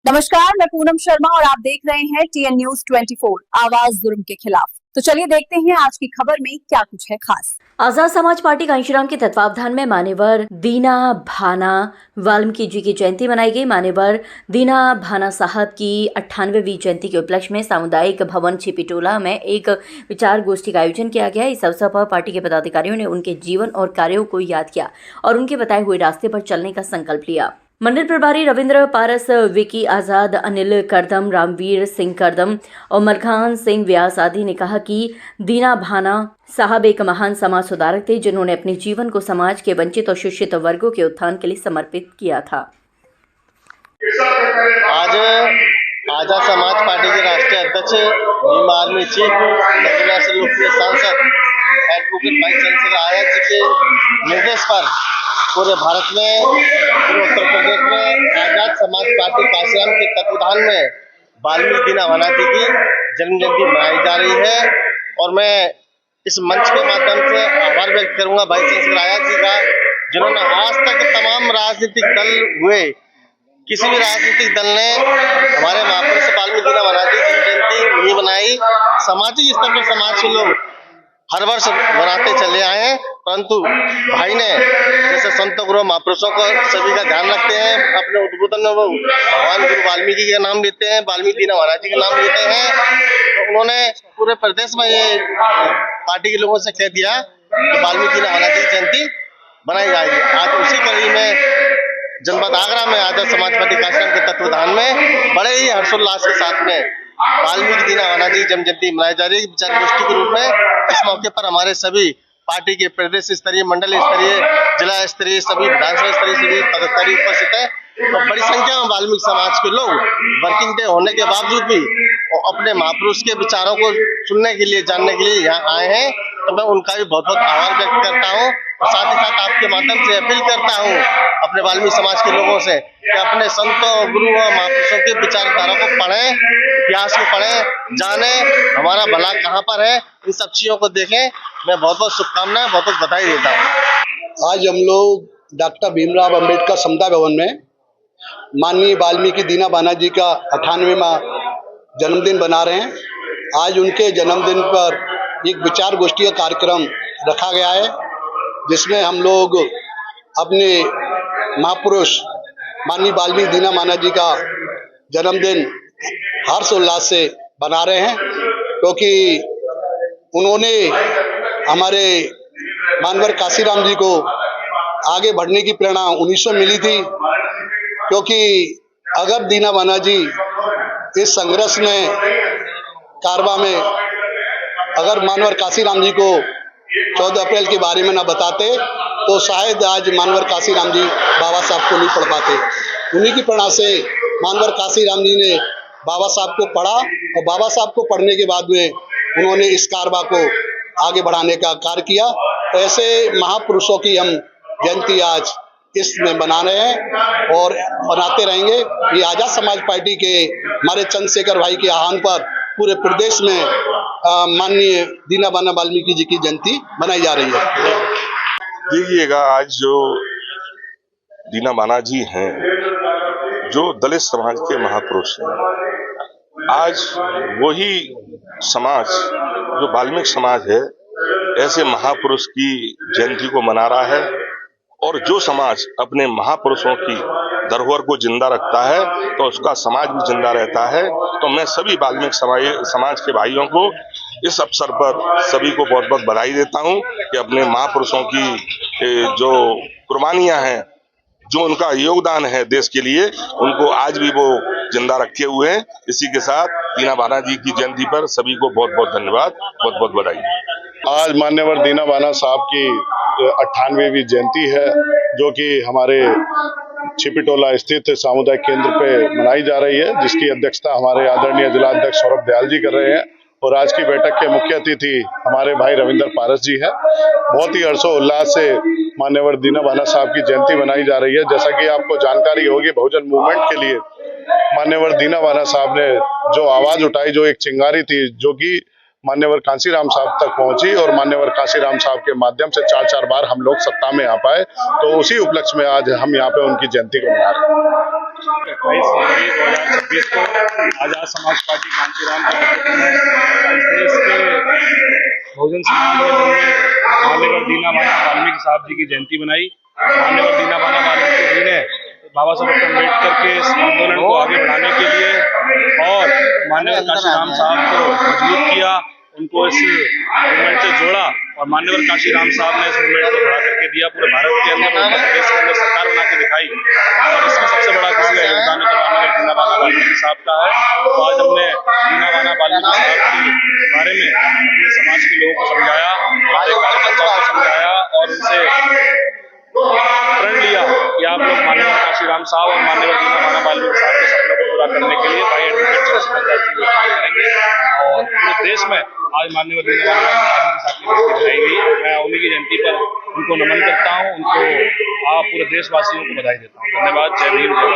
नमस्कार, मैं पूनम शर्मा और आप देख रहे हैं TN News 24 आवाज जुर्म के खिलाफ। तो चलिए देखते हैं आज की खबर में क्या कुछ है खास। आजाद समाज पार्टी घनश्याम के तत्वावधान में मान्यवर दीना भाना वाल्मीकि जी की जयंती मनाई गई। मान्यवर दीना भाना साहब की 98वीं जयंती के उपलक्ष्य में सामुदायिक भवन छिपिटोला में एक विचार गोष्ठी का आयोजन किया गया। इस अवसर पर पार्टी के पदाधिकारियों ने उनके जीवन और कार्यों को याद किया और उनके बताए हुए रास्ते पर चलने का संकल्प लिया। मंडल प्रभारी रविंद्र पारस, विकी आजाद, अनिल करदम, रामवीर सिंह करदम और मरखान सिंह व्यास आदि ने कहा कि दीना भाना साहब एक महान समाज सुधारक थे, जिन्होंने अपने जीवन को समाज के वंचित और शोषित वर्गों के उत्थान के लिए समर्पित किया था। आज आजाद समाज पार्टी के राष्ट्रीय अध्यक्ष, भीम आर्मी चीफ, नगीना से लोकप्रिय सांसद एडवोकेट भाई चंद्रशेखर आजाद जी के निर्देश पर पूरे भारत में, पूरे उत्तर प्रदेश में आजाद समाज पार्टी काशीराम के तत्वाधान में वाल्मीकि दीना भाना जी की जन्म जयंती मनाई जा रही है। और मैं इस मंच के माध्यम से आभार व्यक्त करूंगा भाई चंद्रशेखर आजाद जी का, जिन्होंने आज तक तमाम राजनीतिक दल हुए, किसी भी राजनीतिक दल ने हमारे महापुरुष वाल्मीकि दीना भाना जी जन्म जयंती नहीं बनाई। सामाजिक स्तर पर समाज के लोग हर वर्ष मनाते चले आए हैं, परंतु भाई ने जैसे संत गुरु महापुरुषों को सभी का ध्यान रखते हैं, अपने उद्बोधन में वो भगवान गुरु वाल्मीकि का नाम लेते हैं, वाल्मीकि दीना भाना जी का नाम लेते हैं। तो उन्होंने पूरे प्रदेश में ये पार्टी के लोगों से कह दिया कि वाल्मीकि दीना भाना जी की जयंती बनाई जाएगी। आज उसी कड़ी में जनपद आगरा में आजाद समाज पार्टी काशीराम के तत्वाधान में बड़े ही हर्षोल्लास के साथ में वाल्मीकि दीना भाना जी जन्म जयंती मनाई जा रही है विचार गोष्ठी के रूप में। इस मौके पर हमारे सभी पार्टी के प्रदेश स्तरीय, मंडल स्तरीय, जिला स्तरीय, सभी विधानसभा स्तरीय सभी पदाधिकारी उपस्थित है। तो बड़ी संख्या में वाल्मीकि समाज के लोग वर्किंग डे होने के बावजूद भी अपने महापुरुष के विचारों को सुनने के लिए, जानने के लिए यहाँ आए हैं। तो मैं उनका भी बहुत बहुत आभार व्यक्त करता हूँ और साथ ही साथ आपके माध्यम से अपील करता हूँ अपने वाल्मीकि समाज के लोगों से कि अपने संतों, गुरुओं, महापुरुषों की विचारधारा को पढ़ें, इतिहास को पढ़ें, जाने हमारा भला कहाँ पर है, इन सब चीजों को देखें। मैं बहुत बहुत शुभकामनाएं, बहुत बहुत बधाई देता हूँ। आज हम लोग डॉक्टर भीमराव अंबेडकर समता भवन में माननीय वाल्मीकि दीना भाना जी का 98वां जन्मदिन बना रहे हैं। आज उनके जन्मदिन पर एक विचार गोष्ठी का कार्यक्रम रखा गया है, जिसमें हम लोग अपने महापुरुष माननीय वाल्मीकि दीना भाना जी का जन्मदिन हर्षोल्लास से बना रहे हैं, क्योंकि उन्होंने हमारे मानवर काशीराम जी को आगे बढ़ने की प्रेरणा 1900 मिली थी। क्योंकि अगर दीना भाना जी इस संघर्ष में कारवा में अगर मानवर काशीराम जी को 14 अप्रैल के बारे में न बताते तो शायद आज मानवर काशीराम जी बाबा साहब को नहीं पढ़ पाते। उन्हीं की प्रेरणा से मानवर काशीराम जी ने बाबा साहब को पढ़ा और बाबा साहब को पढ़ने के बाद में उन्होंने इस कारवा को आगे बढ़ाने का कार्य किया। तो ऐसे महापुरुषों की हम जयंती आज इसमें बना रहे हैं और बनाते रहेंगे। ये आजाद समाज पार्टी के हमारे चंद्रशेखर भाई के आह्वान पर पूरे प्रदेश में माननीय दीना भाना वाल्मीकि जी की जयंती बनाई जा रही है। देखिएगा, आज जो दीना भाना जी हैं, जो दलित समाज के महापुरुष हैं, आज वही समाज जो वाल्मीकि समाज है ऐसे महापुरुष की जयंती को मना रहा है। और जो समाज अपने महापुरुषों की धरोहर को जिंदा रखता है तो उसका समाज भी जिंदा रहता है। तो मैं सभी वाल्मीकि समाज के भाइयों को इस अवसर पर सभी को बहुत बहुत बधाई देता हूं कि अपने महापुरुषों की जो कुर्बानियां हैं, जो उनका योगदान है देश के लिए, उनको आज भी वो जिंदा रखे हुए हैं। इसी के साथ दीना भाना जी की जयंती पर सभी को बहुत बहुत धन्यवाद, बहुत बहुत बधाई। आज मान्यवर दीना भाना साहब की 98वीं जयंती है, जो कि हमारे छिपिटोला स्थित सामुदायिक केंद्र पे मनाई जा रही है, जिसकी अध्यक्षता हमारे आदरणीय जिला अध्यक्ष सौरभ दयाल जी कर रहे हैं। और आज की बैठक के मुख्य अतिथि हमारे भाई रविंद्र पारस जी है। बहुत ही हर्षोल्लास से मान्यवर दीना भाना साहब की जयंती मनाई जा रही है। जैसा कि आपको जानकारी होगी, बहुजन मूवमेंट के लिए मान्यवर दीना भाना साहब ने जो आवाज उठाई, जो एक चिंगारी थी, जो कि मान्यवर काशीराम साहब तक पहुंची और मान्यवर काशीराम साहब के माध्यम से 4-4 बार हम लोग सत्ता में आ पाए। तो उसी उपलक्ष्य में आज हम यहाँ पे उनकी जयंती को मना रहे हैं। जिसको आजाद समाज पार्टी कांचीराम के नेतृत्व में इस देश के बहुजन समाज ने मान्यवर दीना भाना वाल्मीकि साहब जी की जयंती बनाई। मान्यवर दीना भाना वाल्मीकि जी ने बाबा साहब अम्बेडकर के इस आंदोलन को आगे बढ़ाने के लिए और मान्यवर काशीराम साहब को मजबूत किया, उनको इस मूवमेंट से जोड़ा और मान्यवर काशीराम साहब ने इस मूवमेंट को खड़ा करके दिया पूरे भारत के अंदर, उत्तर प्रदेश के अंदर सरकार बना के दिखाई। और इसमें सबसे बड़ा किसी का योगदान है तो मान्यवर दीना भाना वाल्मीकि साहब का है। तो आज हमने दीना भाना वाल्मीकि साहब के बारे में अपने समाज के लोगों को समझाया, हमारे कार्यकर्ताओं को समझाया और उनसे प्रण लिया कि आप लोग मान्यवर काशीराम साहब और मान्यवर दीना भाना वाल्मीकि साहब के सपनों को पूरा करने के लिए भाई एडवोकेट चंद्रशेखर जी को काम करेंगे। और पूरे देश में आज मान्यवर दीना भाना वाल्मीकि साहब की जयंती बनाई गई। मैं उन्हीं की जयंती पर उनको नमन करता हूँ, उनको पूरे देशवासियों को बधाई देता हूँ। धन्यवाद। जय भीम, जय भारत।